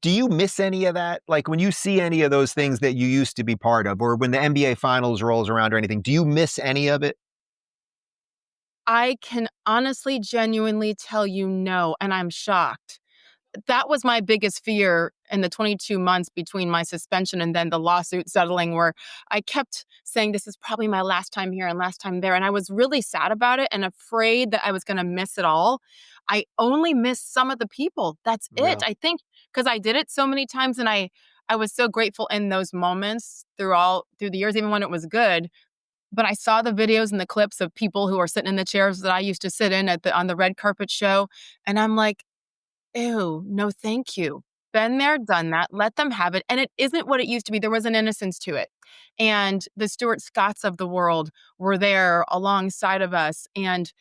Do you miss any of that? Like when you see any of those things that you used to be part of, or when the NBA Finals rolls around or anything, do you miss any of it? I can honestly, genuinely tell you no, and I'm shocked. That was my biggest fear in the 22 months between my suspension and then the lawsuit settling, where I kept saying, this is probably my last time here and last time there. And I was really sad about it and afraid that I was going to miss it all. I only missed some of the people. That's Yeah. it. I think because I did it so many times and I was so grateful in those moments through the years, even when it was good. But I saw the videos and the clips of people who are sitting in the chairs that I used to sit in on the red carpet show. And I'm like, ew, no, thank you. Been there, done that. Let them have it. And it isn't what it used to be. There was an innocence to it. And the Stuart Scotts of the world were there alongside of us, and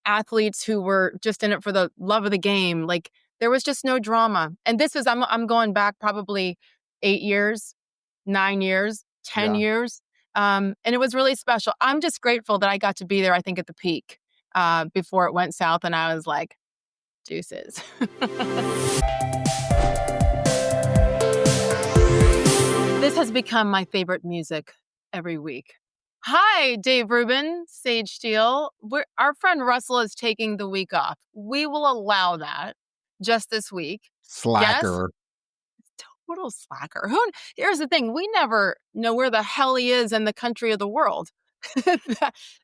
athletes who were just in it for the love of the game. Like there was just no drama. And I'm going back probably 8 years, 9 years, 10 Yeah. years. And it was really special. I'm just grateful that I got to be there, I think, at the peak before it went south. And I was like, deuces. This has become my favorite music every week. Hi, Dave Rubin, Sage Steele. Our friend Russell is taking the week off. We will allow that just this week. Yes? Slacker. Total slacker. Here's the thing. We never know where the hell he is in the country of the world.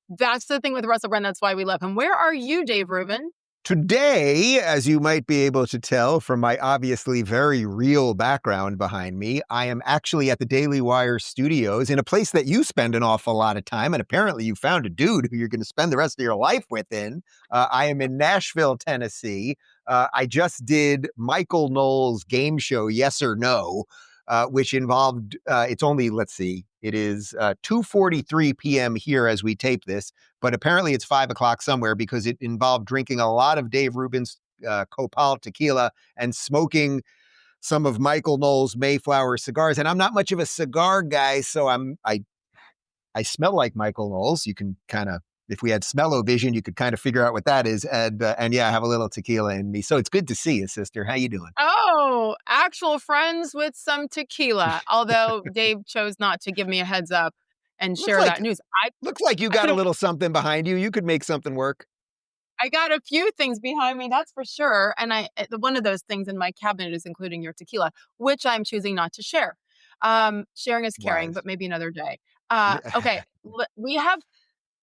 That's the thing with Russell Brand. That's why we love him. Where are you, Dave Rubin? Today, as you might be able to tell from my obviously very real background behind me, I am actually at the Daily Wire studios in a place that you spend an awful lot of time. And apparently you found a dude who you're going to spend the rest of your life with in. I am in Nashville, Tennessee. I just did Michael Knowles' game show, Yes or No, which involved, it's only, let's see, it is 2:43 p.m. here as we tape this, but apparently it's 5 o'clock somewhere because it involved drinking a lot of Dave Rubin's Copal tequila and smoking some of Michael Knowles' Mayflower cigars. And I'm not much of a cigar guy, so I smell like Michael Knowles. You can kind of, if we had smell-o-vision, you could kind of figure out what that is. And yeah, I have a little tequila in me. So it's good to see you, sister. How you doing? Oh, actual friends with some tequila. Although Dave chose not to give me a heads up and Looks share like that news. looks like you I got could a have little something behind you. You could make something work. I got a few things behind me, that's for sure. And one of those things in my cabinet is including your tequila, which I'm choosing not to share. Sharing is caring, Wise. but maybe another day. Okay, we have.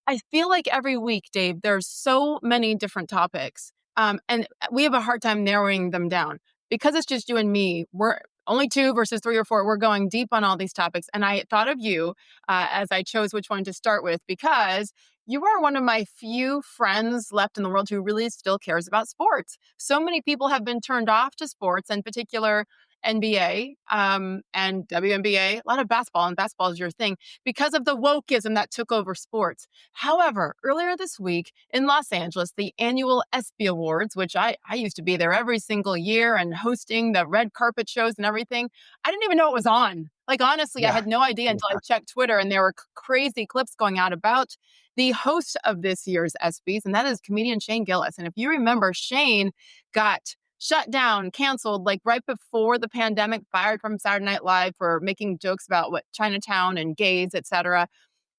I feel like every week, Dave, there's so many different topics, and we have a hard time narrowing them down because it's just you and me. We're only two versus three or four. We're going deep on all these topics, and I thought of you as I chose which one to start with because you are one of my few friends left in the world who really still cares about sports. So many people have been turned off to sports, in particular NBA and WNBA, a lot of basketball, and basketball is your thing, because of the wokeism that took over sports. However, earlier this week in Los Angeles, the annual ESPY Awards, which I used to be there every single year and hosting the red carpet shows and everything, I didn't even know it was on. Like, honestly, I Yeah. had no idea until I checked Twitter, and there were crazy clips going out about the host of this year's ESPYs, and that is comedian Shane Gillis. And if you remember, Shane got shut down, canceled, like right before the pandemic, fired from Saturday Night Live for making jokes about Chinatown and gays, etc.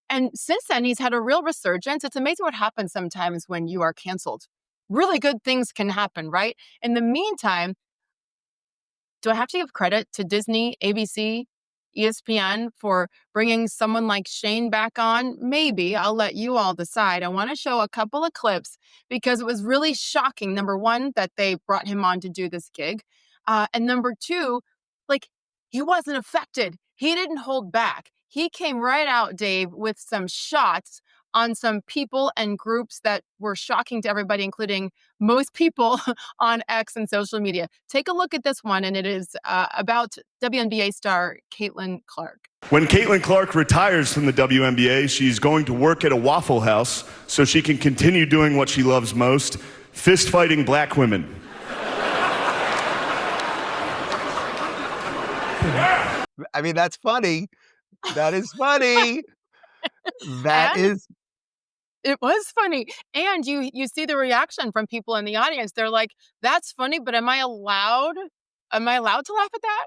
And since then, he's had a real resurgence. It's amazing what happens sometimes when you are canceled. Really good things can happen, right? In the meantime, do I have to give credit to Disney, ABC, ESPN for bringing someone like Shane back on? Maybe. I'll let you all decide. I want to show a couple of clips because it was really shocking. Number one, that they brought him on to do this gig. And number two, like, he wasn't affected. He didn't hold back. He came right out, Dave, with some shots on some people and groups that were shocking to everybody, including most people on X and social media. Take a look at this one, and it is about WNBA star Caitlin Clark. When Caitlin Clark retires from the WNBA, she's going to work at a Waffle House so she can continue doing what she loves most, fist fighting black women. I mean, that's funny. That is funny. That And is. it was funny. And you see the reaction from people in the audience. They're like, that's funny, but am I allowed Am I allowed to laugh at that?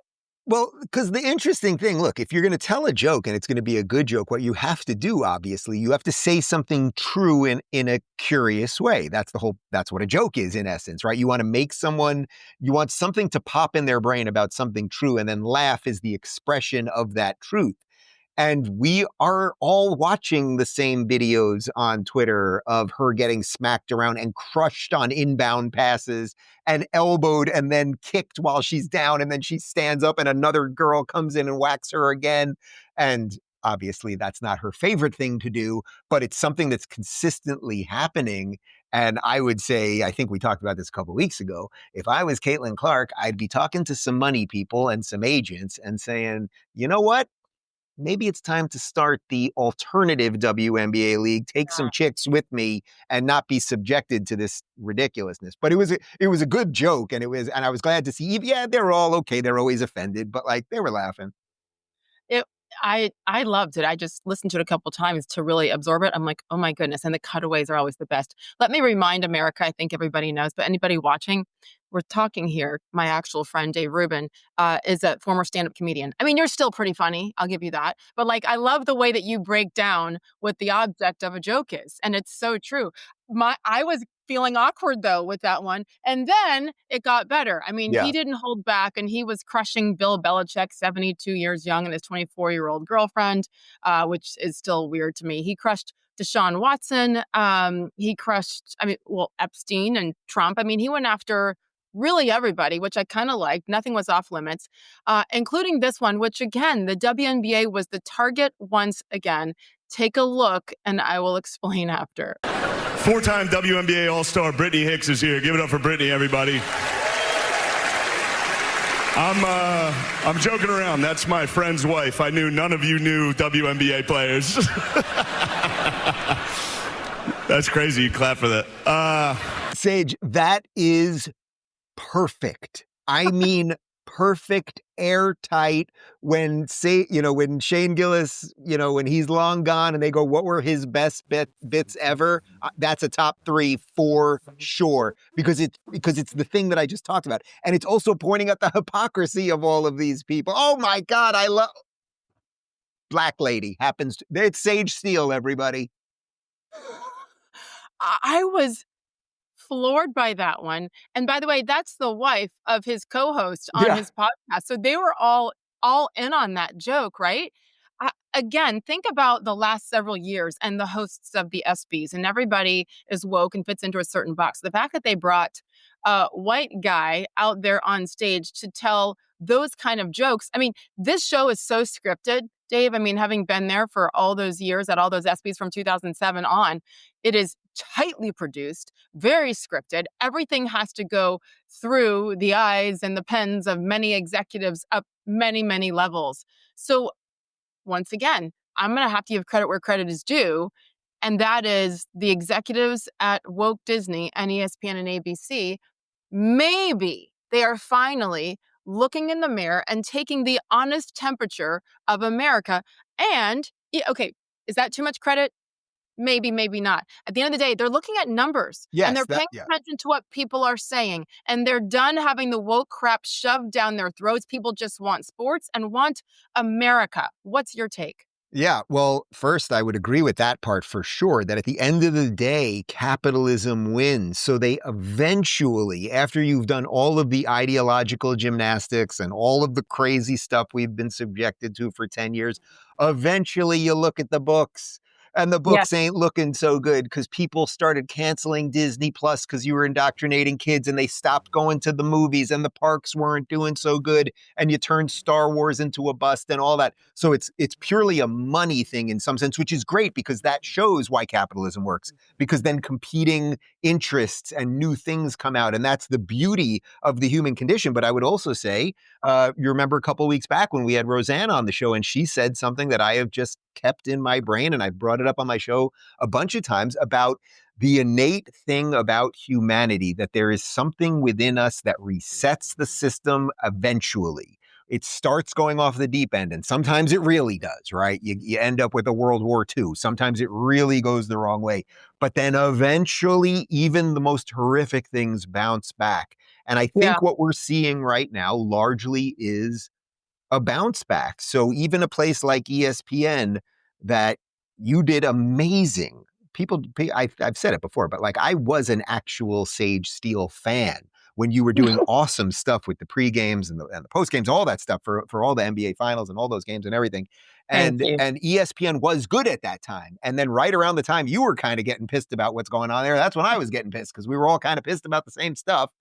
Well, because the interesting thing, look, if you're going to tell a joke and it's going to be a good joke, what you have to do, obviously, you have to say something true in a curious way. That's what a joke is in essence, right? You want to make you want something to pop in their brain about something true, and then laugh is the expression of that truth. And we are all watching the same videos on Twitter of her getting smacked around and crushed on inbound passes and elbowed and then kicked while she's down. And then she stands up and another girl comes in and whacks her again. And obviously that's not her favorite thing to do, but it's something that's consistently happening. And I would say, I think we talked about this a couple of weeks ago, if I was Caitlin Clark, I'd be talking to some money people and some agents and saying, you know what? Maybe it's time to start the alternative WNBA league, take some chicks with me and not be subjected to this ridiculousness. But it was a good joke, and I was glad to see, yeah, they're all okay. They're always offended, but like they were laughing. It I loved it. I just listened to it a couple times to really absorb it. I'm like, "Oh my goodness," and the cutaways are always the best. Let me remind America, I think everybody knows, but anybody watching, we're talking here, my actual friend, Dave Rubin, is a former stand-up comedian. I mean, you're still pretty funny, I'll give you that, but, like, I love the way that you break down what the object of a joke is, and it's so true. I was feeling awkward, though, with that one, and then it got better. I mean, Yeah. he didn't hold back, and he was crushing Bill Belichick, 72 years young, and his 24-year-old girlfriend, which is still weird to me. He crushed Deshaun Watson. He crushed, Epstein and Trump. I mean, he went after really everybody, which I kind of liked. Nothing was off limits, including this one, which again, the WNBA was the target once again. Take a look, and I will explain after. Four-time WNBA All-Star Brittany Hicks is here. Give it up for Brittany, everybody. I'm joking around. That's my friend's wife. I knew none of you knew WNBA players. That's crazy. You clap for that. Sage, that is perfect. I mean, perfect, airtight. When Shane Gillis, when he's long gone and they go, what were his best bits ever? That's a top 3 for sure, because it's the thing that I just talked about. And it's also pointing out the hypocrisy of all of these people. Oh my God, I love Black Lady it's Sage Steele, everybody. I was floored by that one. And by the way, that's the wife of his co-host on his podcast. So they were all in on that joke, right? Again, think about the last several years and the hosts of the ESPYs, and everybody is woke and fits into a certain box. The fact that they brought a white guy out there on stage to tell those kind of jokes. I mean, this show is so scripted, Dave. I mean, having been there for all those years at all those ESPYs from 2007 on, it is tightly produced, very scripted. Everything has to go through the eyes and the pens of many executives up many, many levels. So once again, I'm going to have to give credit where credit is due. And that is the executives at Woke Disney and ESPN and ABC. Maybe they are finally looking in the mirror and taking the honest temperature of America. And, okay, is that too much credit? Maybe, maybe not. At the end of the day, they're looking at numbers. Yes, and they're paying attention to what people are saying. And they're done having the woke crap shoved down their throats. People just want sports and want America. What's your take? Yeah, well, first, I would agree with that part for sure, that at the end of the day, capitalism wins. So they eventually, after you've done all of the ideological gymnastics and all of the crazy stuff we've been subjected to for 10 years, eventually you look at the books. And the books ain't looking so good because people started canceling Disney Plus because you were indoctrinating kids, and they stopped going to the movies, and the parks weren't doing so good, and you turned Star Wars into a bust and all that. So it's purely a money thing in some sense, which is great because that shows why capitalism works, because then competing interests and new things come out. And that's the beauty of the human condition. But I would also say, you remember a couple of weeks back when we had Roseanne on the show, and she said something that I have just kept in my brain, and I've brought it up on my show a bunch of times, about the innate thing about humanity, that there is something within us that resets the system eventually. It starts going off the deep end, and sometimes it really does, right? You end up with a World War II. Sometimes it really goes the wrong way. But then eventually, even the most horrific things bounce back. And I Yeah. think what we're seeing right now largely is a bounce back. So even a place like ESPN that you did amazing. I've said it before, but like I was an actual Sage Steele fan when you were doing awesome stuff with the pre-games and the post-games, all that stuff for all the NBA finals and all those games and everything. Thank And you. ESPN was good at that time. And then right around the time you were kind of getting pissed about what's going on there, that's when I was getting pissed because we were all kind of pissed about the same stuff.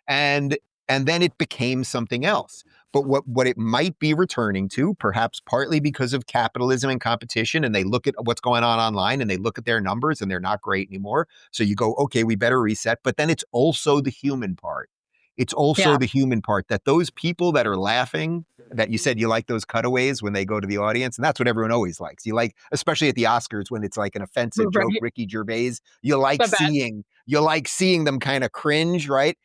And then it became something else. But what it might be returning to, perhaps partly because of capitalism and competition, and they look at what's going on online and they look at their numbers and they're not great anymore. So you go, okay, we better reset. But then it's also the human part. It's also the human part that those people that are laughing, that you said you like those cutaways when they go to the audience, and that's what everyone always likes. You like, especially at the Oscars when it's like an offensive joke, Ricky Gervais, you like seeing them kind of cringe, right?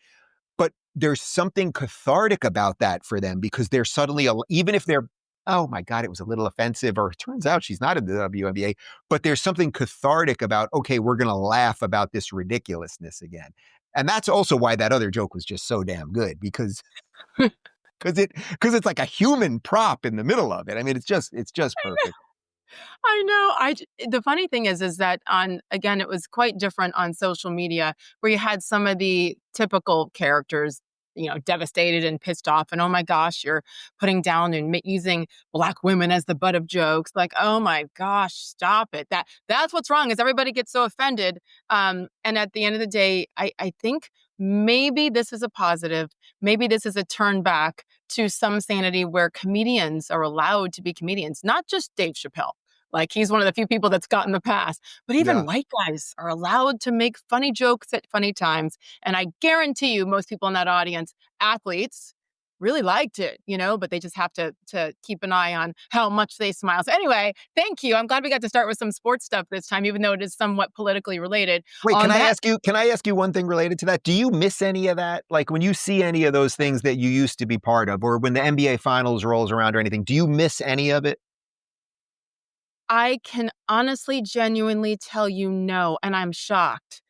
But there's something cathartic about that for them because they're suddenly, even if they're, oh my God, it was a little offensive, or it turns out she's not in the WNBA, but there's something cathartic about, okay, we're going to laugh about this ridiculousness again. And that's also why that other joke was just so damn good because it's like a human prop in the middle of it. I mean, it's just perfect. I know. The funny thing is that again, it was quite different on social media where you had some of the typical characters, devastated and pissed off. And oh my gosh, you're putting down and using Black women as the butt of jokes. Like, oh my gosh, stop it. That's what's wrong is everybody gets so offended. And at the end of the day, I think maybe this is a positive. Maybe this is a turn back to some sanity where comedians are allowed to be comedians, not just Dave Chappelle. Like he's one of the few people that's gotten the pass, but even white guys are allowed to make funny jokes at funny times. And I guarantee you most people in that audience, athletes, really liked it, but they just have to keep an eye on how much they smile. So anyway, thank you. I'm glad we got to start with some sports stuff this time, even though it is somewhat politically related. Wait, can I ask you one thing related to that? Do you miss any of that? Like when you see any of those things that you used to be part of, or when the NBA finals rolls around or anything, do you miss any of it? I can honestly, genuinely tell you no, and I'm shocked.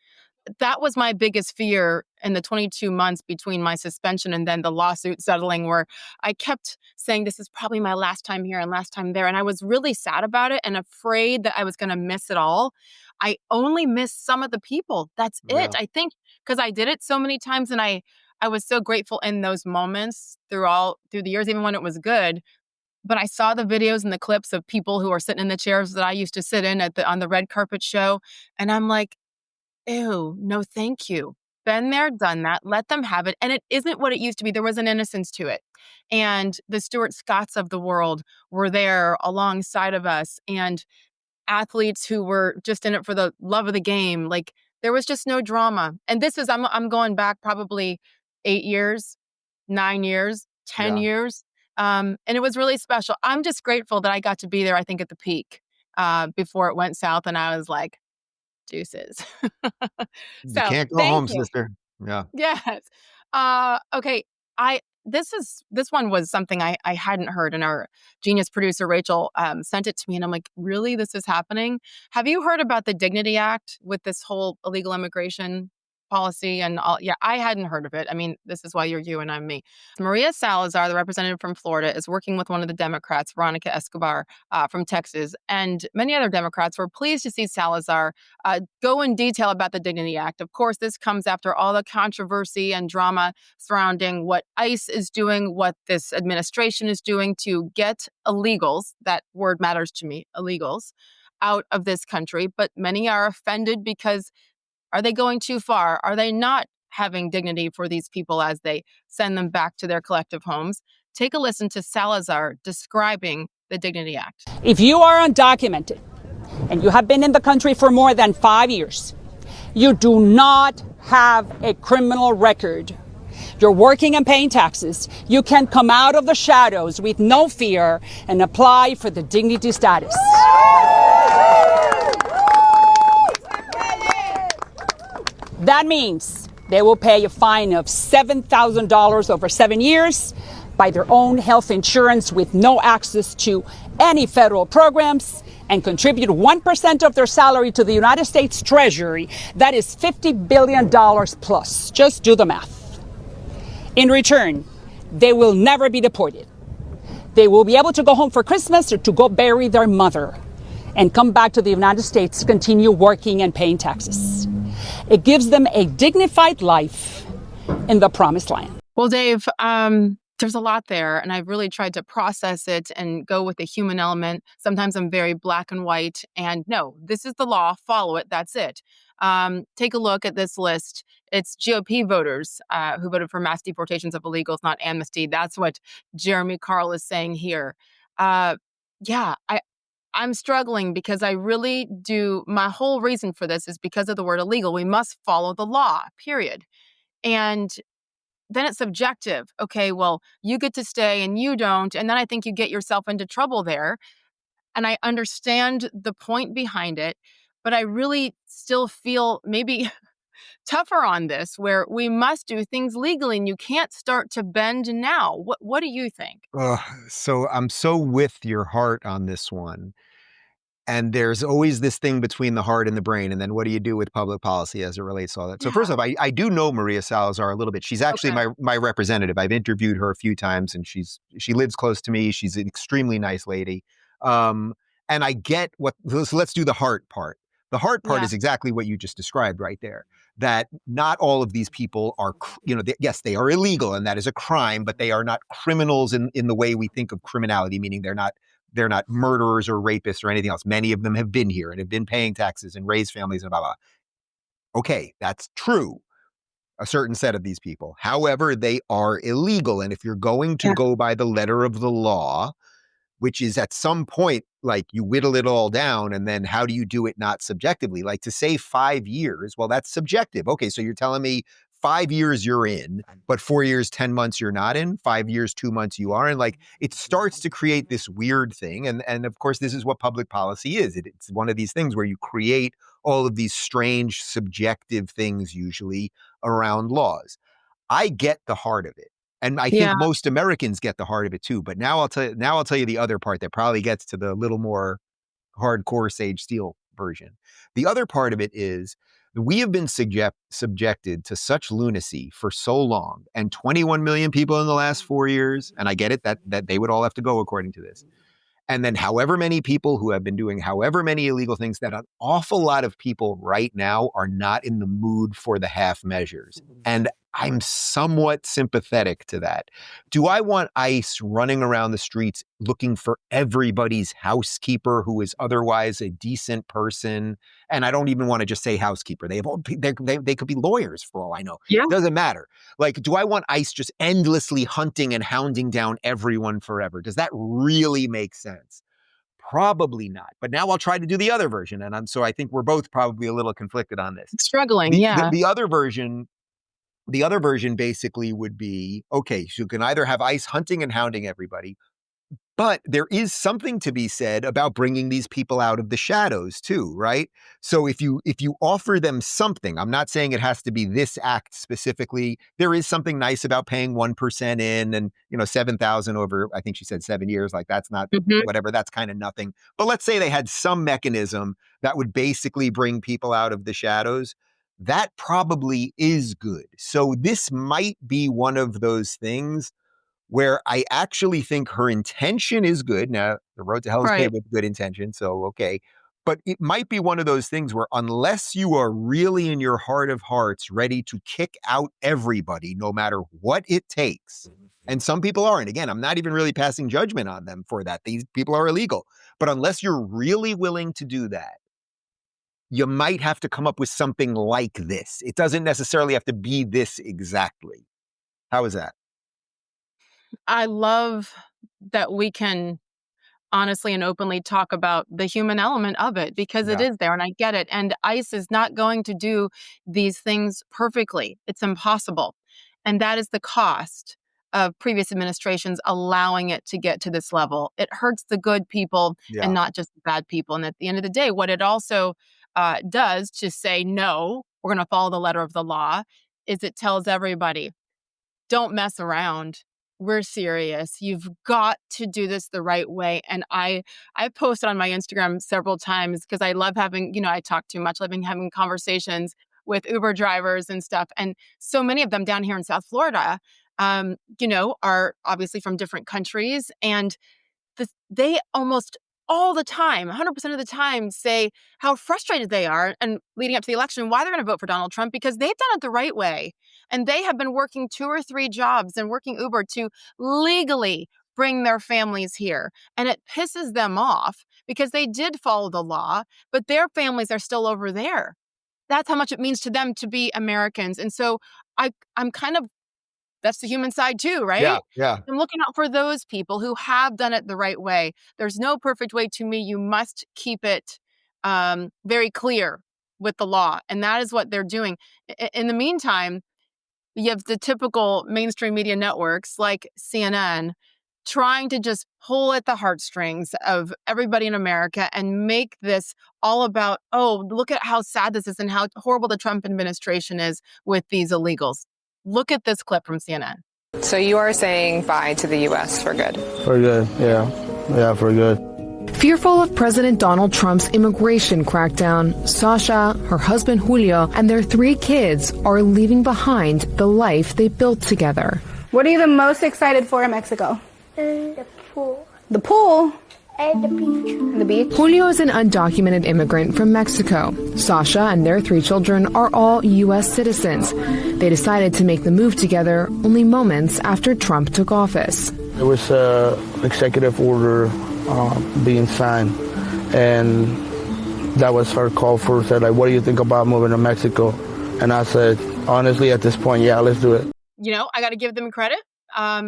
That was my biggest fear in the 22 months between my suspension and then the lawsuit settling, where I kept saying, this is probably my last time here and last time there. And I was really sad about it and afraid that I was going to miss it all. I only missed some of the people. That's it. I think because I did it so many times and I was so grateful in those moments through the years, even when it was good. But I saw the videos and the clips of people who are sitting in the chairs that I used to sit in on the red carpet show. And I'm like, ew, no, thank you. Been there, done that. Let them have it. And it isn't what it used to be. There was an innocence to it. And the Stuart Scotts of the world were there alongside of us. And athletes who were just in it for the love of the game. Like there was just no drama. And I'm going back probably 8 years, 9 years, 10 years. And it was really special. I'm just grateful that I got to be there, I think, at the peak before it went south. And I was like, deuces. You can't go home, sister. Yeah. Yes. Okay. This one was something I hadn't heard, and our genius producer, Rachel, sent it to me. And I'm like, really? This is happening? Have you heard about the Dignity Act with this whole illegal immigration policy and all? Yeah, I hadn't heard of it. I mean, this is why you're you and I'm me. Maria Salazar, the representative from Florida, is working with one of the Democrats, Veronica Escobar from Texas, and many other Democrats were pleased to see Salazar go in detail about the Dignity Act. Of course, this comes after all the controversy and drama surrounding what ICE is doing, what this administration is doing to get illegals, that word matters to me, illegals, out of this country. But many are offended because are they going too far? Are they not having dignity for these people as they send them back to their collective homes? Take a listen to Salazar describing the Dignity Act. If you are undocumented and you have been in the country for more than 5 years, you do not have a criminal record, you're working and paying taxes, you can come out of the shadows with no fear and apply for the dignity status. That means they will pay a fine of $7,000 over 7 years, buy their own health insurance with no access to any federal programs, and contribute 1% of their salary to the United States Treasury. That is $50 billion plus. Just do the math. In return, they will never be deported. They will be able to go home for Christmas or to go bury their mother and come back to the United States to continue working and paying taxes. It gives them a dignified life in the promised land. Well, Dave, there's a lot there, and I've really tried to process it and go with the human element. Sometimes I'm very black and white, and no, this is the law, follow it, that's it. Take a look at this list. It's GOP voters who voted for mass deportations of illegals, not amnesty. That's what Jeremy Carl is saying here. Yeah, I'm struggling because I really do. My whole reason for this is because of the word illegal. We must follow the law, period. And then it's subjective. Okay, well, you get to stay and you don't. And then I think you get yourself into trouble there. And I understand the point behind it, but I really still feel maybe tougher on this, where we must do things legally and you can't start to bend now. What do you think? Ugh, so I'm so with your heart on this one. And there's always this thing between the heart and the brain. And then what do you do with public policy as it relates to all that? So first off, I do know Maria Salazar a little bit. She's actually Okay. my representative. I've interviewed her a few times and she lives close to me. She's an extremely nice lady. And I get so let's do the heart part. The heart part Yeah. is exactly what you just described right there. That not all of these people are, yes, they are illegal and that is a crime, but they are not criminals in the way we think of criminality, meaning they're not murderers or rapists or anything else. Many of them have been here and have been paying taxes and raised families and blah, blah. Okay, that's true. A certain set of these people. However, they are illegal. And if you're going to Yeah. go by the letter of the law, which is at some point, like you whittle it all down and then how do you do it not subjectively? Like to say 5 years, well, that's subjective. Okay, so you're telling me 5 years you're in, but 4 years, 10 months you're not in, 5 years, 2 months you are in. Like it starts to create this weird thing. And of course, this is what public policy is. It's one of these things where you create all of these strange subjective things usually around laws. I get the heart of it. And I think Yeah. most Americans get the heart of it too. But now I'll tell you the other part that probably gets to the little more hardcore Sage Steele version. The other part of it is we have been subjected to such lunacy for so long, and 21 million people in the last 4 years. And I get it that they would all have to go according to this. And then however many people who have been doing however many illegal things, that an awful lot of people right now are not in the mood for the half measures. And I'm somewhat sympathetic to that. Do I want ICE running around the streets looking for everybody's housekeeper who is otherwise a decent person? And I don't even want to just say housekeeper. They could be lawyers for all I know. Yeah. It doesn't matter. Like, do I want ICE just endlessly hunting and hounding down everyone forever? Does that really make sense? Probably not. But now I'll try to do the other version. And so I think we're both probably a little conflicted on this. Struggling. The, Yeah. the, the other version the other version basically would be, okay, so you can either have ICE hunting and hounding everybody, but there is something to be said about bringing these people out of the shadows too, right? So if you offer them something, I'm not saying it has to be this act specifically. There is something nice about paying 1% in and, 7,000 over, I think she said 7 years, like that's not whatever, that's kind of nothing. But let's say they had some mechanism that would basically bring people out of the shadows. That probably is good. So this might be one of those things where I actually think her intention is good. Now, the road to hell is Right. paved with good intention, so okay. But it might be one of those things where unless you are really in your heart of hearts ready to kick out everybody, no matter what it takes, and some people aren't. Again, I'm not even really passing judgment on them for that. These people are illegal. But unless you're really willing to do that, you might have to come up with something like this. It doesn't necessarily have to be this exactly. How is that? I love that we can honestly and openly talk about the human element of it because it Yeah. is there and I get it. And ICE is not going to do these things perfectly. It's impossible. And that is the cost of previous administrations allowing it to get to this level. It hurts the good people Yeah. and not just the bad people. And at the end of the day, what it also does to say, no, we're going to follow the letter of the law, is it tells everybody, don't mess around. We're serious. You've got to do this the right way. And I posted on my Instagram several times because I love having, I talk too much, loving having conversations with Uber drivers and stuff. And so many of them down here in South Florida, are obviously from different countries. And they almost all the time, 100% of the time, say how frustrated they are and leading up to the election, why they're going to vote for Donald Trump, because they've done it the right way. And they have been working 2 or 3 jobs and working Uber to legally bring their families here. And it pisses them off because they did follow the law, but their families are still over there. That's how much it means to them to be Americans. And so I'm kind of, that's the human side too, right? Yeah, yeah. I'm looking out for those people who have done it the right way. There's no perfect way to me. You must keep it very clear with the law. And that is what they're doing. In the meantime, you have the typical mainstream media networks like CNN trying to just pull at the heartstrings of everybody in America and make this all about, oh, look at how sad this is and how horrible the Trump administration is with these illegals. Look at this clip from CNN. So you are saying bye to the U.S. for good? For good, yeah. Yeah, for good. Fearful of President Donald Trump's immigration crackdown, Sasha, her husband Julio, and their 3 kids are leaving behind the life they built together. What are you the most excited for in Mexico? The pool. The pool? And the beach. The beach? Julio is an undocumented immigrant from Mexico. Sasha and their 3 children are all U.S. citizens. They decided to make the move together only moments after Trump took office. There was an executive order being signed, and that was her call first. Said, like, what do you think about moving to Mexico? And I said, honestly, at this point, yeah, let's do it. I got to give them credit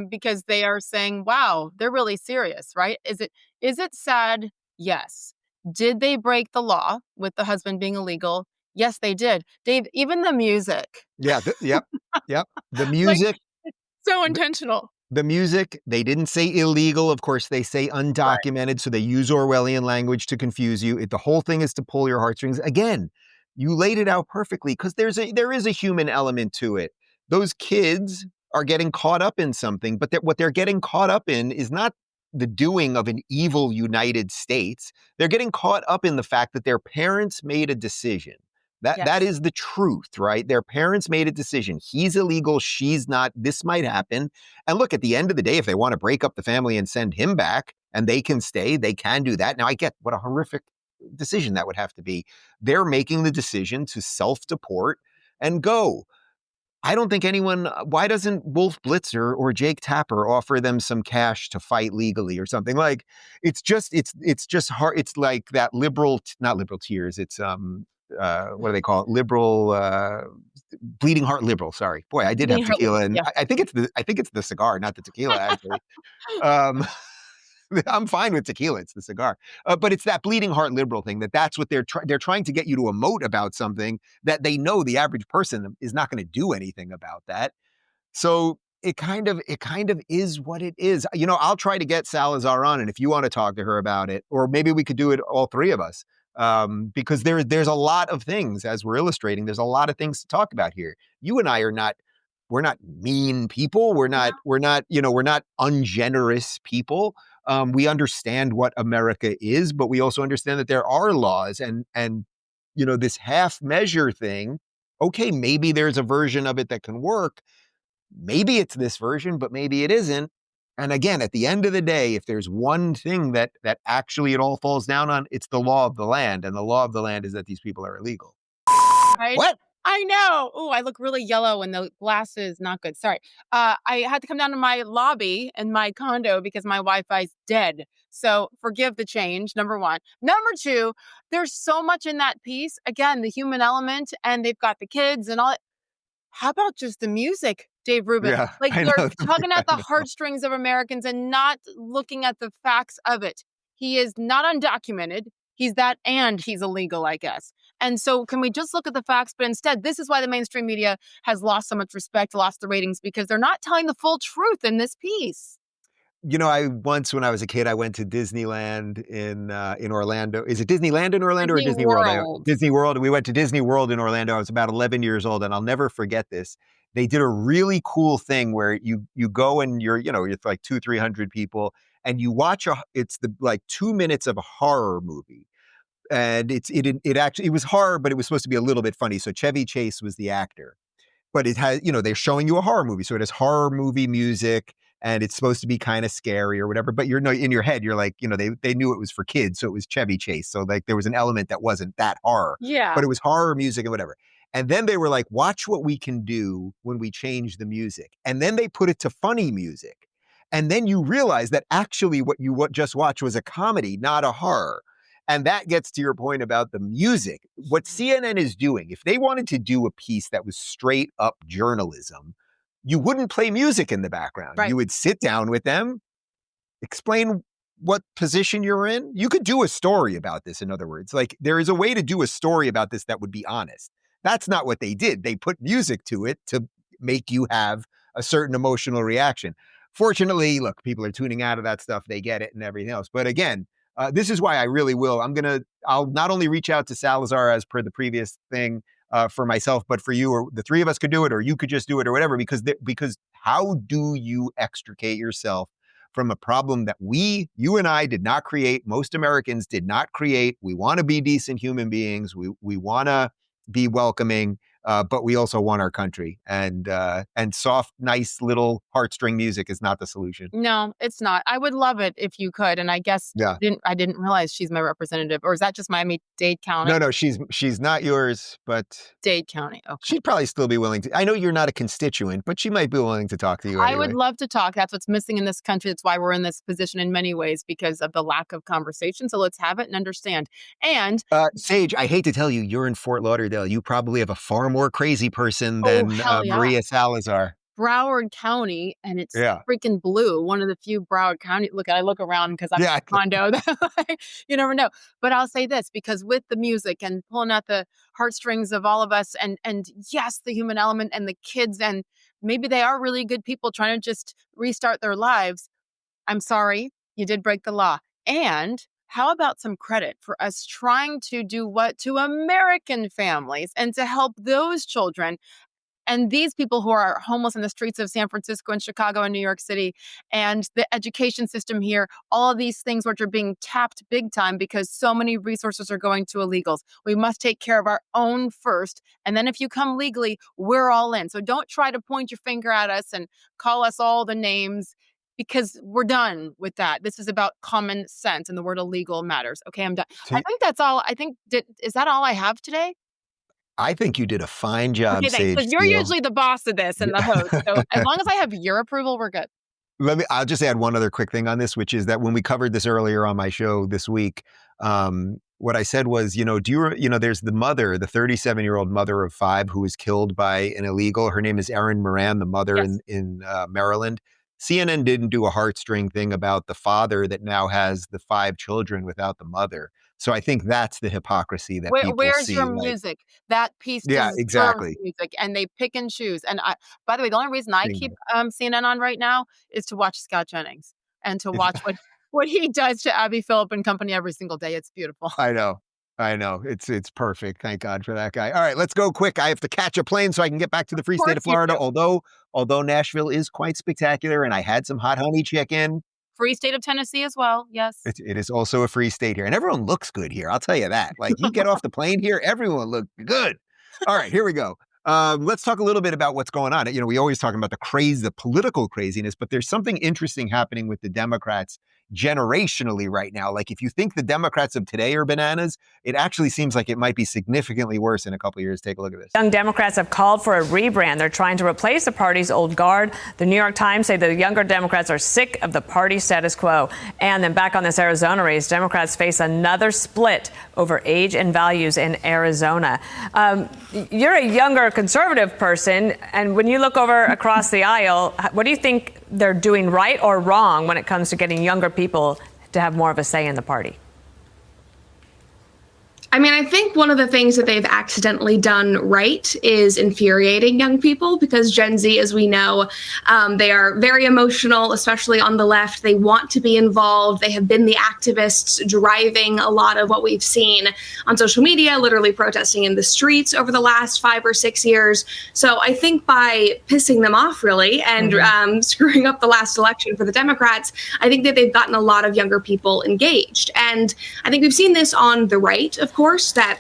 because they are saying, wow, they're really serious, right? Is it sad? Yes. Did they break the law with the husband being illegal? Yes, they did. Dave, even the music. Yeah. Yep. The music. So intentional. The music, they didn't say illegal. Of course, they say undocumented. Right. So they use Orwellian language to confuse you. The whole thing is to pull your heartstrings. Again, you laid it out perfectly because there is a human element to it. Those kids are getting caught up in something, but what they're getting caught up in is not the doing of an evil United States. They're getting caught up in the fact that their parents made a decision. That is the truth, right? Their parents made a decision. He's illegal. She's not. This might happen. And look, at the end of the day, if they want to break up the family and send him back and they can stay, they can do that. Now, I get what a horrific decision that would have to be. They're making the decision to self-deport and go. I don't think why doesn't Wolf Blitzer or Jake Tapper offer them some cash to fight legally or something? Like, it's just hard. It's like that not liberal tears. It's, what do they call it? Liberal, bleeding heart liberal. Sorry. Boy, I did have tequila. And I think it's the cigar, not the tequila, actually. I'm fine with tequila. It's the cigar. But it's that bleeding heart liberal thing that's what they're trying to get you to emote about something that they know the average person is not going to do anything about that. So it kind of is what it is. I'll try to get Salazar on, and if you want to talk to her about it, or maybe we could do it, all 3 of us, because there's a lot of things, as we're illustrating, there's a lot of things to talk about here. You and I we're not mean people. We're not ungenerous people. We understand what America is, but we also understand that there are laws and this half measure thing. Okay, maybe there's a version of it that can work. Maybe it's this version, but maybe it isn't. And again, at the end of the day, if there's one thing that actually it all falls down on, it's the law of the land. And the law of the land is that these people are illegal. What? I know. Oh, I look really yellow and the glasses, not good. Sorry. I had to come down to my lobby in my condo because my Wi-Fi's dead. So forgive the change, number 1. Number 2, there's so much in that piece. Again, the human element, and they've got the kids and all that. How about just the music, Dave Rubin? Yeah, they're tugging at the heartstrings of Americans and not looking at the facts of it. He is not undocumented. He's that, and he's illegal, I guess. And so can we just look at the facts? But instead, this is why the mainstream media has lost so much respect, lost the ratings, because they're not telling the full truth in this piece. When I was a kid, I went to Disneyland in Orlando. Is it Disneyland in Orlando or Disney World? Disney World. We went to Disney World in Orlando. I was about 11 years old, and I'll never forget this. They did a really cool thing where you go and it's like 200-300 people, and you watch it's 2 minutes of a horror movie. And it was horror, but it was supposed to be a little bit funny. So Chevy Chase was the actor. but it has, they're showing you a horror movie. So it has horror movie music and it's supposed to be kind of scary or whatever. But you're in your head, you're like, they knew it was for kids. So it was Chevy Chase. So like there was an element that wasn't that horror, Yeah. but it was horror music and whatever. And then they were like, watch what we can do when we change the music. And then they put it to funny music. And then you realize that actually what you just watched was a comedy, not a horror. And that gets to your point about the music. What CNN is doing, if they wanted to do a piece that was straight up journalism, you wouldn't play music in the background. Right. You would sit down with them, explain what position you're in. You could do a story about this, in other words. Like, there is a way to do a story about this that would be honest. That's not what they did. They put music to it to make you have a certain emotional reaction. Fortunately, look, people are tuning out of that stuff. They get it and everything else. But again, this is why I really will. I'll not only reach out to Salazar as per the previous thing for myself, but for you, or the three of us could do it, or you could just do it or whatever, because how do you extricate yourself from a problem that you and I did not create, most Americans did not create? We want to be decent human beings. We want to be welcoming, but we also want our country. And soft, nice little heartstring music is not the solution. No, it's not. I would love it if you could. And I guess I didn't realize she's my representative. Or is that just Miami-Dade County? No, she's not yours, but Dade County. Okay. She'd probably still be willing to. I know you're not a constituent, but she might be willing to talk to you anyway. I would love to talk. That's what's missing in this country. That's why we're in this position in many ways, because of the lack of conversation. So let's have it and understand. And Sage, I hate to tell you, you're in Fort Lauderdale. You probably have a far more crazy person than Maria Salazar. Broward County, and it's freaking blue. One of the few Broward County. I look around because I'm in a condo. You never know. But I'll say this, because with the music and pulling out the heartstrings of all of us, and yes, the human element and the kids, and maybe they are really good people trying to just restart their lives. I'm sorry, you did break the law. And how about some credit for us trying to do what to American families and to help those children and these people who are homeless in the streets of San Francisco and Chicago and New York City, and the education system here, all of these things which are being tapped big time because so many resources are going to illegals. We must take care of our own first. And then if you come legally, we're all in. So don't try to point your finger at us and call us all the names, because we're done with that. This is about common sense, and the word illegal matters. Okay, I'm done. I think that's all. Is that all I have today? I think you did a fine job, Sage. Thanks. You're usually the boss of this and the host. So as long as I have your approval, we're good. I'll just add one other quick thing on this, which is that when we covered this earlier on my show this week, what I said was, there's the mother, the 37-year-old mother of 5 who was killed by an illegal. Her name is Erin Moran, the mother in Maryland. CNN didn't do a heartstring thing about the father that now has the 5 children without the mother. So I think that's the hypocrisy that people where's see. Your music? That piece exactly. Music, and they pick and choose. And by the way, the only reason I keep CNN on right now is to watch Scott Jennings and to watch what he does to Abby Phillip and company every single day. It's beautiful. I know. It's perfect. Thank God for that guy. All right, let's go quick. I have to catch a plane so I can get back to the free state of Florida. Although Nashville is quite spectacular, and I had some hot honey chicken. Free state of Tennessee as well. Yes. It is also a free state here. And everyone looks good here. I'll tell you that. Like, you get off the plane here, everyone looks good. All right, here we go. Let's talk a little bit about what's going on. We always talk about the political craziness, but there's something interesting happening with the Democrats generationally right now. Like, if you think the Democrats of today are bananas, it actually seems like it might be significantly worse in a couple of years. Take a look at this. Young Democrats have called for a rebrand. They're trying to replace the party's old guard. The New York Times say the younger Democrats are sick of the party status quo. And then back on this Arizona race, Democrats face another split over age and values in Arizona. You're a younger conservative person, and when you look over across the aisle, what do you think they're doing right or wrong when it comes to getting younger people to have more of a say in the party? I mean, I think one of the things that they've accidentally done right is infuriating young people, because Gen Z, as we know, they are very emotional, especially on the left. They want to be involved. They have been the activists driving a lot of what we've seen on social media, literally protesting in the streets over the last 5 or 6 years. So I think by pissing them off, really, and screwing up the last election for the Democrats, I think that they've gotten a lot of younger people engaged. And I think we've seen this on the right, of course, that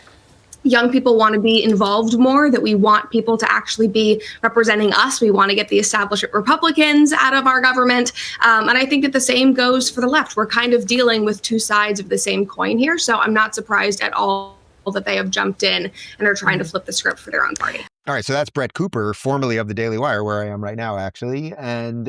young people want to be involved more, that we want people to actually be representing us. We want to get the establishment Republicans out of our government. And I think that the same goes for the left. We're kind of dealing with two sides of the same coin here. So I'm not surprised at all that they have jumped in and are trying to flip the script for their own party. All right, so that's Brett Cooper, formerly of the Daily Wire, where I am right now, actually. And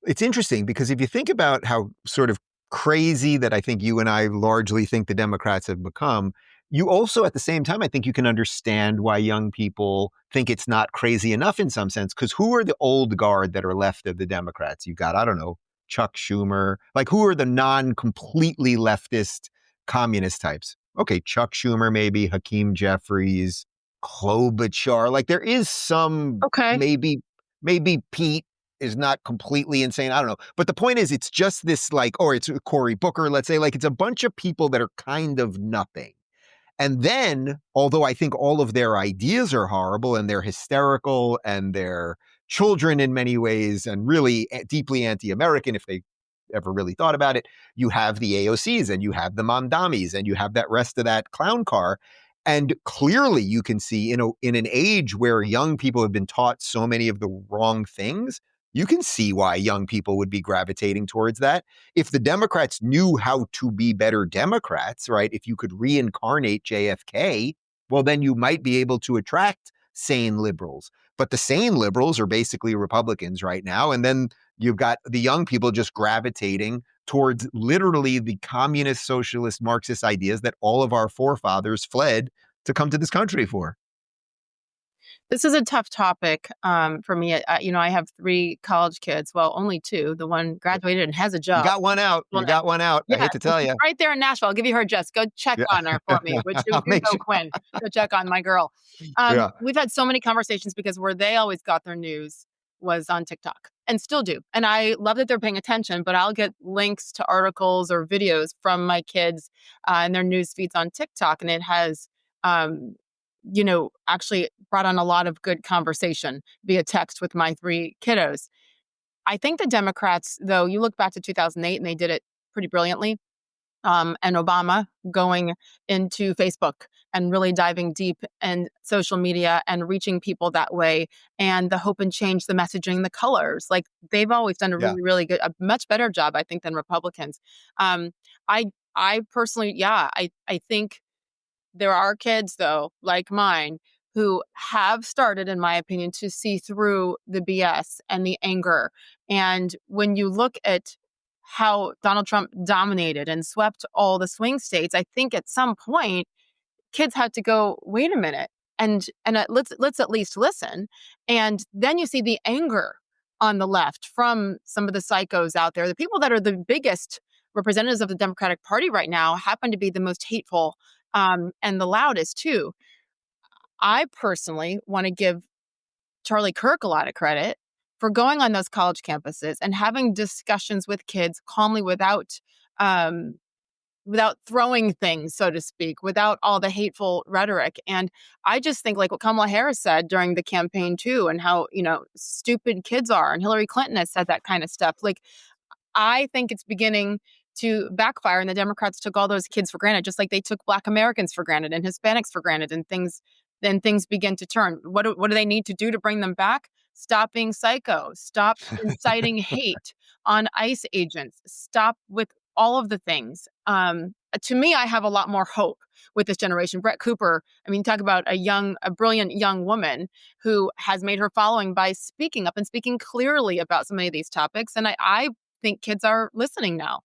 it's interesting because if you think about how sort of crazy that I think you and I largely think the Democrats have become, you also, at the same time, I think you can understand why young people think it's not crazy enough in some sense, because who are the old guard that are left of the Democrats? You've got, I don't know, Chuck Schumer. Like, who are the non-completely leftist communist types? Okay, Chuck Schumer, maybe, Hakeem Jeffries, Klobuchar. Like, there is some, maybe Pete is not completely insane. I don't know. But the point is, it's just this, like, or it's Cory Booker, let's say, like, it's a bunch of people that are kind of nothing. And then, although I think all of their ideas are horrible and they're hysterical and they're children in many ways and really deeply anti-American if they ever really thought about it, you have the AOCs and you have the Mamdamis and you have that rest of that clown car. And clearly you can see in an age where young people have been taught so many of the wrong things, you can see why young people would be gravitating towards that. If the Democrats knew how to be better Democrats, right? If you could reincarnate JFK, well, then you might be able to attract sane liberals. But the sane liberals are basically Republicans right now. And then you've got the young people just gravitating towards literally the communist, socialist, Marxist ideas that all of our forefathers fled to come to this country for. This is a tough topic for me. I have 3 college kids. Well, only 2. The one graduated and has a job. You got one out. Well, you got one out. Yeah, I hate to tell you. Right there in Nashville. I'll give you her address. Go check on her for me. Which is Quinn. Go check on my girl. We've had so many conversations because where they always got their news was on TikTok and still do. And I love that they're paying attention, but I'll get links to articles or videos from my kids and their news feeds on TikTok. And it has actually brought on a lot of good conversation via text with my 3 kiddos. I think the Democrats, though, you look back to 2008 and they did it pretty brilliantly. And Obama going into Facebook and really diving deep in social media and reaching people that way, and the hope and change, the messaging, the colors. Like, they've always done a really, really good, a much better job, I think, than Republicans. I personally, I think there are kids, though, like mine, who have started, in my opinion, to see through the BS and the anger. And when you look at how Donald Trump dominated and swept all the swing states, I think at some point kids had to go, wait a minute, and let's at least listen. And then you see the anger on the left from some of the psychos out there. The people that are the biggest representatives of the Democratic Party right now happen to be the most hateful and the loudest too. I personally want to give Charlie Kirk a lot of credit for going on those college campuses and having discussions with kids calmly without throwing things, so to speak, without all the hateful rhetoric. And I just think, like what Kamala Harris said during the campaign too, and how, stupid kids are. And Hillary Clinton has said that kind of stuff. Like, I think it's beginning to backfire, and the Democrats took all those kids for granted, just like they took Black Americans for granted and Hispanics for granted, and things begin to turn. What do they need to do to bring them back? Stop being psycho. Stop inciting hate on ICE agents. Stop with all of the things. To me, I have a lot more hope with this generation. Brett Cooper, talk about a brilliant young woman who has made her following by speaking up and speaking clearly about so many of these topics. And I think kids are listening now.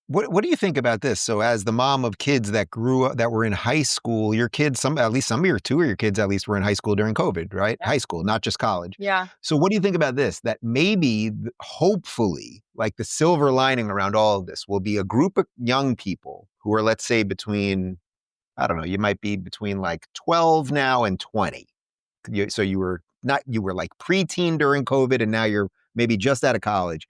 What do you think about this? So as the mom of kids that grew up, that were in high school, your kids, at least some of your 2 of your kids at least were in high school during COVID, right? Yeah. High school, not just college. Yeah. So what do you think about this? That maybe, hopefully, like the silver lining around all of this will be a group of young people who are, let's say, between, I don't know, you might be between like 12 now and 20. So you were like preteen during COVID and now you're maybe just out of college.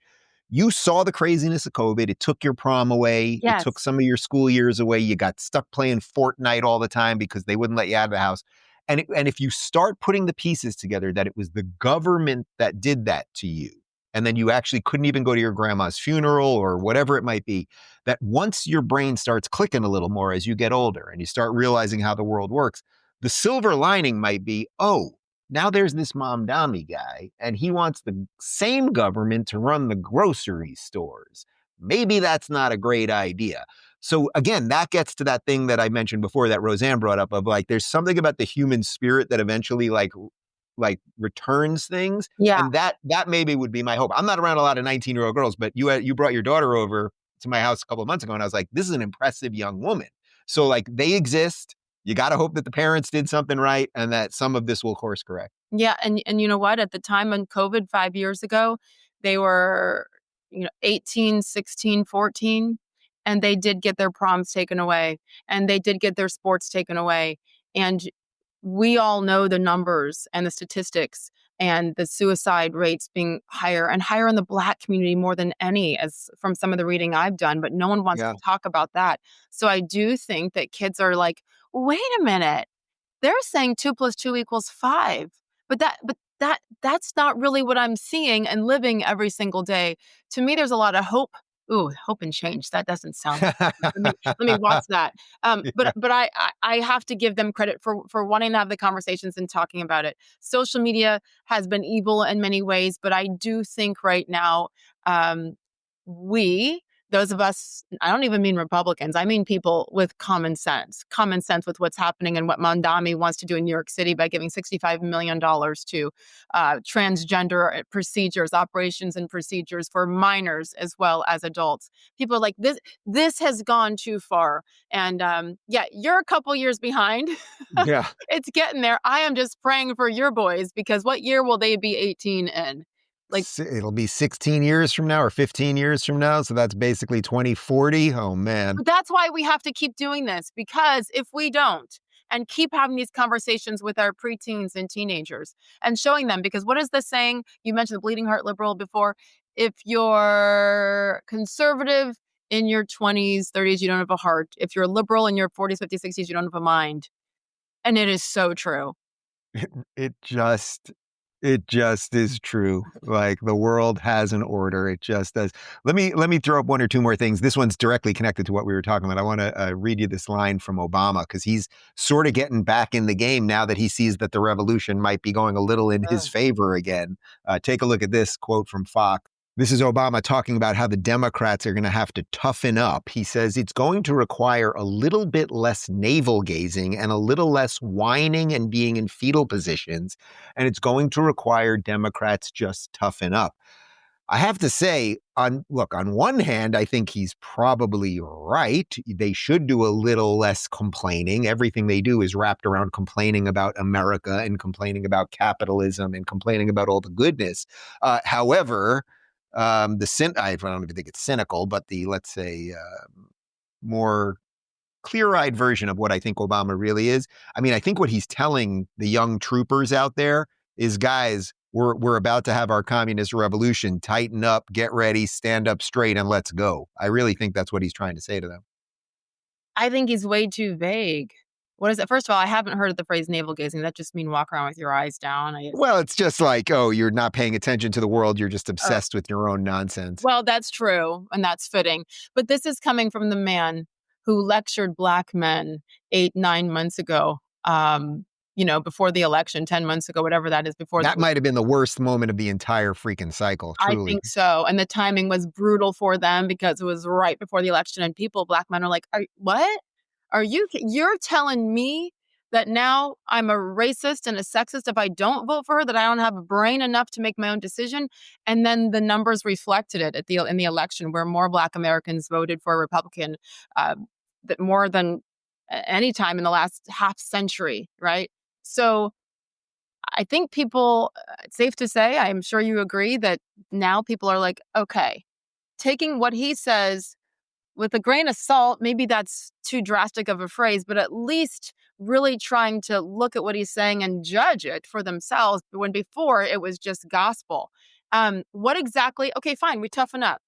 You saw the craziness of COVID. It took your prom away. Yes. It took some of your school years away. You got stuck playing Fortnite all the time because they wouldn't let you out of the house. And if you start putting the pieces together that it was the government that did that to you, and then you actually couldn't even go to your grandma's funeral or whatever it might be, that once your brain starts clicking a little more as you get older and you start realizing how the world works, The silver lining might be, oh, now there's this Mamdani guy, and he wants the same government to run the grocery stores. Maybe that's not a great idea. So again, that gets to that thing that I mentioned before that Roseanne brought up of like, there's something about the human spirit that eventually like returns things. Yeah. And that maybe would be my hope. I'm not around a lot of 19-year-old girls, but you brought your daughter over to my house a couple of months ago, and I was like, this is an impressive young woman. So like they exist. You got to hope that the parents did something right and that some of this will course correct. Yeah. And you know what? At the time on COVID 5 years ago, they were, 18, 16, 14, and they did get their proms taken away and they did get their sports taken away. And we all know the numbers and the statistics and the suicide rates being higher and higher in the Black community more than any, as from some of the reading I've done, but no one wants to talk about that. So I do think that kids are like, wait a minute, they're saying 2 + 2 = 5, but that's not really what I'm seeing and living every single day. To me, there's a lot of hope. Ooh, hope and change. That doesn't sound. Let me watch that. But I have to give them credit for wanting to have the conversations and talking about it. Social media has been evil in many ways, but I do think right now, those of us, I don't even mean Republicans, I mean people with common sense with what's happening and what Mamdani wants to do in New York City by giving $65 million to transgender procedures, operations and procedures for minors as well as adults. People are like, this has gone too far. And you're a couple years behind. Yeah. It's getting there. I am just praying for your boys, because what year will they be 18 in? Like, it'll be 16 years from now or 15 years from now. So that's basically 2040. Oh, man. But that's why we have to keep doing this, because if we don't and keep having these conversations with our preteens and teenagers and showing them, because what is the saying? You mentioned the bleeding heart liberal before. If you're conservative in your 20s, 30s, you don't have a heart. If you're liberal in your 40s, 50s, 60s, you don't have a mind. And it is so true. It just is true. Like the world has an order. It just does. Let me throw up one or two more things. This one's directly connected to what we were talking about. I want to read you this line from Obama, because he's sort of getting back in the game now that he sees that the revolution might be going a little in his favor again. Take a look at this quote from Fox. This is Obama talking about how the Democrats are going to have to toughen up. He says it's going to require a little bit less navel gazing and a little less whining and being in fetal positions. And it's going to require Democrats just toughen up. I have to say, on one hand, I think he's probably right. They should do a little less complaining. Everything they do is wrapped around complaining about America and complaining about capitalism and complaining about all the goodness. However, I don't even think it's cynical, but the, let's say, more clear-eyed version of what I think Obama really is. I mean, I think what he's telling the young troopers out there is, guys, we're about to have our communist revolution. Tighten up, get ready, stand up straight, and let's go. I really think that's what he's trying to say to them. I think he's way too vague. What is it? First of all, I haven't heard of the phrase navel gazing. That just means walk around with your eyes down. Well, it's just like, oh, you're not paying attention to the world. You're just obsessed with your own nonsense. Well, that's true. And that's fitting. But this is coming from the man who lectured Black men 8-9 months ago, before the election, 10 months ago, whatever that is before. That might have been the worst moment of the entire freaking cycle. Truly. I think so. And the timing was brutal for them because it was right before the election. And Black men are like, what? You're telling me that now I'm a racist and a sexist if I don't vote for her, that I don't have a brain enough to make my own decision? And then the numbers reflected it in the election, where more Black Americans voted for a Republican that more than any time in the last half century, right? So I think people, it's safe to say, I'm sure you agree, that now people are like, okay, taking what he says with a grain of salt, maybe that's too drastic of a phrase, but at least really trying to look at what he's saying and judge it for themselves, when before it was just gospel. What exactly? Okay, fine, we toughen up.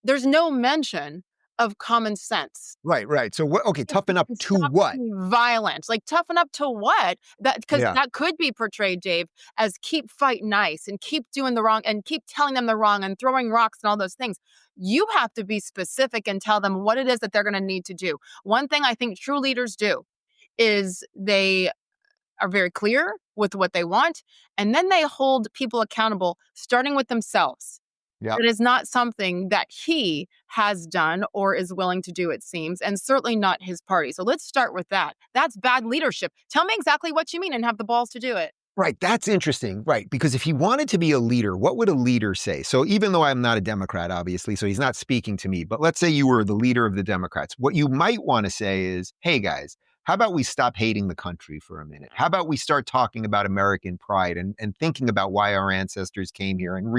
There's no mention of common sense. Right. So what? Okay, toughen up to what? Violence. Like, toughen up to what? Because that could be portrayed, Dave, as keep fighting nice and keep doing the wrong and keep telling them the wrong and throwing rocks and all those things. You have to be specific and tell them what it is that they're going to need to do. One thing I think true leaders do is they are very clear with what they want, and then they hold people accountable, starting with themselves. Yep. It is not something that he has done or is willing to do, it seems, and certainly not his party. So let's start with that. That's bad leadership. Tell me exactly what you mean and have the balls to do it. Right. That's interesting. Right. Because if he wanted to be a leader, what would a leader say? So even though I'm not a Democrat, obviously, so he's not speaking to me, but let's say you were the leader of the Democrats. What you might want to say is, hey, guys, how about we stop hating the country for a minute? How about we start talking about American pride and thinking about why our ancestors came here and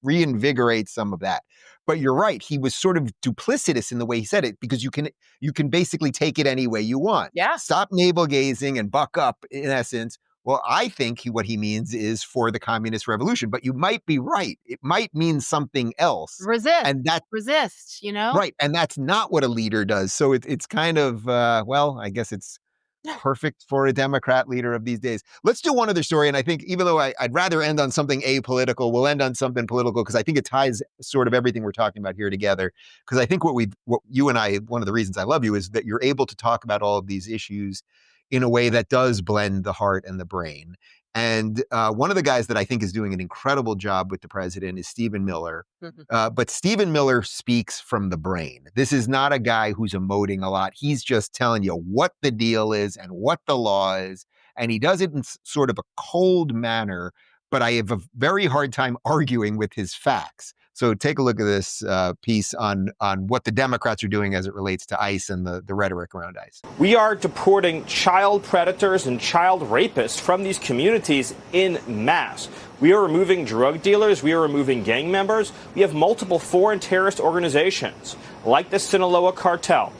reinvigorate some of that? But you're right. He was sort of duplicitous in the way he said it, because you can basically take it any way you want. Yeah. Stop navel gazing and buck up, in essence. Well, I think what he means is for the communist revolution, but you might be right. It might mean something else. Resist, you know? Right. And that's not what a leader does. So it's kind of, I guess it's perfect for a Democrat leader of these days. Let's do one other story. And I think even though I'd rather end on something apolitical, we'll end on something political, because I think it ties sort of everything we're talking about here together. Because I think what you and I, one of the reasons I love you is that you're able to talk about all of these issues in a way that does blend the heart and the brain. And one of the guys that I think is doing an incredible job with the president is Stephen Miller. But Stephen Miller speaks from the brain. This is not a guy who's emoting a lot. He's just telling you what the deal is and what the law is. And he does it in sort of a cold manner, but I have a very hard time arguing with his facts. So take a look at this piece on what the Democrats are doing as it relates to ICE and the rhetoric around ICE. We are deporting child predators and child rapists from these communities in mass. We are removing drug dealers. We are removing gang members. We have multiple foreign terrorist organizations like the Sinaloa cartel,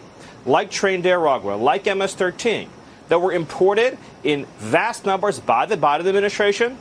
like Tren de Aragua, like MS-13, that were imported in vast numbers by the Biden administration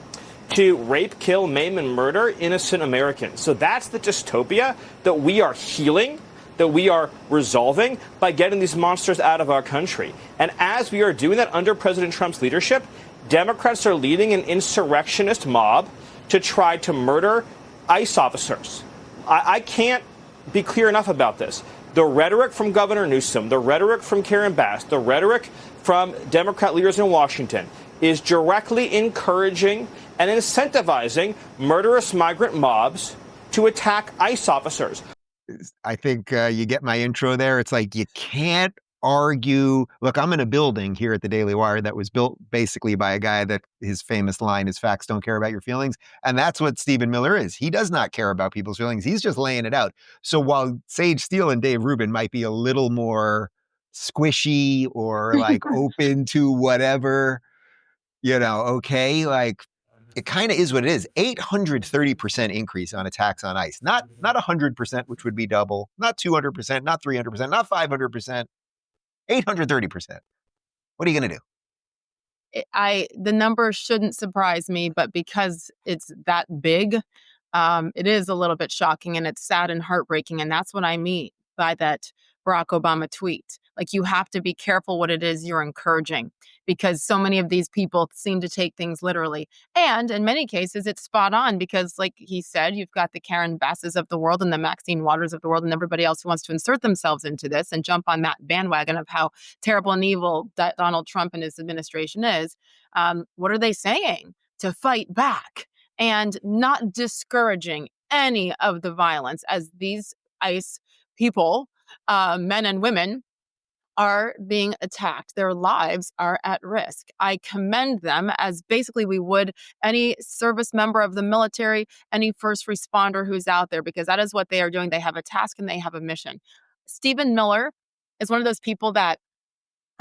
to rape, kill, maim, and murder innocent Americans. So that's the dystopia that we are healing, that we are resolving by getting these monsters out of our country. And as we are doing that under President Trump's leadership, Democrats are leading an insurrectionist mob to try to murder ICE officers. I can't be clear enough about this. The rhetoric from Governor Newsom, the rhetoric from Karen Bass, the rhetoric from Democrat leaders in Washington is directly encouraging and incentivizing murderous migrant mobs to attack ICE officers. I think you get my intro there. It's like you can't argue. Look, I'm in a building here at the Daily Wire that was built basically by a guy that his famous line is facts don't care about your feelings. And that's what Stephen Miller is. He does not care about people's feelings. He's just laying it out. So while Sage Steele and Dave Rubin might be a little more squishy or like open to whatever, okay, like it kind of is what it is. 830% increase on attacks on ICE. Not 100%, which would be double. Not 200%, not 300%, not 500%. 830%. What are you going to do? The number shouldn't surprise me, but because it's that big, it is a little bit shocking, and it's sad and heartbreaking. And that's what I mean by that Barack Obama tweet. Like, you have to be careful what it is you're encouraging, because so many of these people seem to take things literally. And in many cases, it's spot on, because like he said, you've got the Karen Basses of the world and the Maxine Waters of the world and everybody else who wants to insert themselves into this and jump on that bandwagon of how terrible and evil that Donald Trump and his administration is. What are they saying? To fight back and not discouraging any of the violence as these ICE people, men and women, are being attacked. Their lives are at risk. I commend them as basically we would any service member of the military, any first responder who's out there, because that is what they are doing. They have a task and they have a mission. Stephen Miller is one of those people that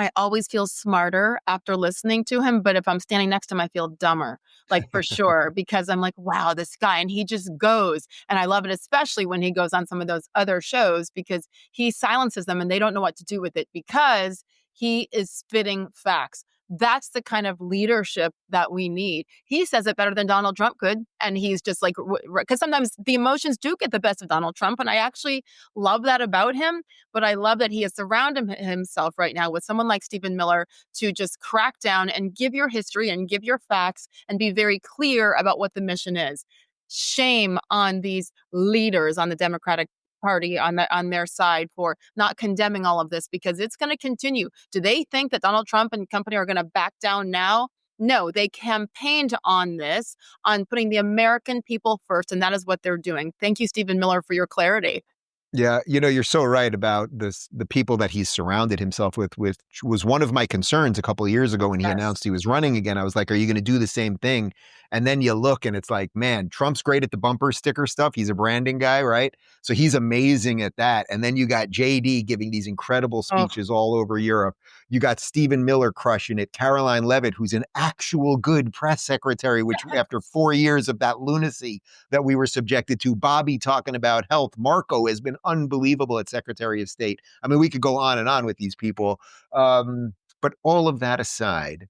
I always feel smarter after listening to him, but if I'm standing next to him, I feel dumber, like for sure, because I'm like, wow, this guy, and he just goes, and I love it, especially when he goes on some of those other shows, because he silences them and they don't know what to do with it because he is spitting facts. That's the kind of leadership that we need. He says it better than Donald Trump could. And he's just like, because sometimes the emotions do get the best of Donald Trump. And I actually love that about him. But I love that he has surrounded himself right now with someone like Stephen Miller to just crack down and give your history and give your facts and be very clear about what the mission is. Shame on these leaders on the Democratic Party on their side for not condemning all of this, because it's going to continue. Do they think that Donald Trump and company are going to back down now No, they campaigned on this, on putting the American people first, and that is what they're doing. Thank you, Stephen Miller, for your clarity. Yeah, you're so right about this. The people that he's surrounded himself with was one of my concerns a couple of years ago when he announced he was running again. I was like, are you going to do the same thing? And then you look and it's like, man, Trump's great at the bumper sticker stuff. He's a branding guy, right? So he's amazing at that. And then you got JD giving these incredible speeches all over Europe. You got Stephen Miller crushing it. Caroline Leavitt, who's an actual good press secretary, which after 4 years of that lunacy that we were subjected to, Bobby talking about health. Marco has been unbelievable at Secretary of State. I mean, we could go on and on with these people. But all of that aside,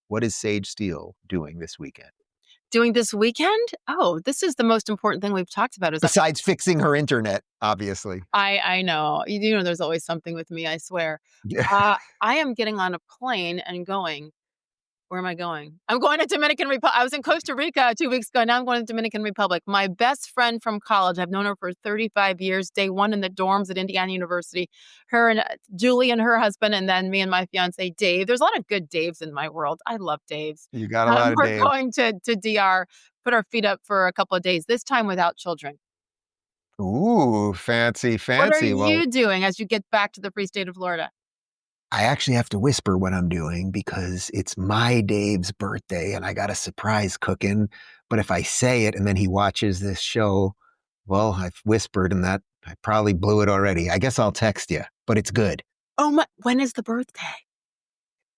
what is Sage Steele doing this weekend? Doing this weekend? Oh, this is the most important thing we've talked about. Besides fixing her internet, obviously. I know. There's always something with me, I swear. I am getting on a plane and going. Where am I going? I'm going to Dominican Republic. I was in Costa Rica 2 weeks ago. Now I'm going to Dominican Republic. My best friend from college, I've known her for 35 years, day one in the dorms at Indiana University. Her and Julie and her husband, and then me and my fiance, Dave. There's a lot of good Daves in my world. I love Daves. You got a lot of Daves. We're going to DR, put our feet up for a couple of days, this time without children. Ooh, fancy. What are you doing as you get back to the free state of Florida? I actually have to whisper what I'm doing because it's my Dave's birthday and I got a surprise cooking. But if I say it and then he watches this show, well, I've whispered and that I probably blew it already. I guess I'll text you, but it's good. Oh my, when is the birthday?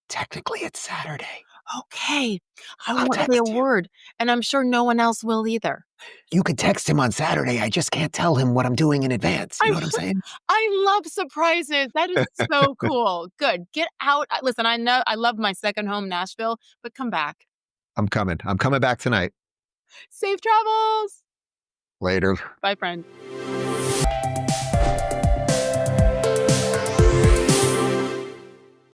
Technically, it's Saturday. Okay. I won't say a word, and I'm sure no one else will either. You could text him on Saturday. I just can't tell him what I'm doing in advance. You know what I'm saying? I love surprises. That is so cool. Good. Get out. Listen, I know I love my second home, Nashville, but come back. I'm coming. I'm coming back tonight. Safe travels. Later. Bye, friend.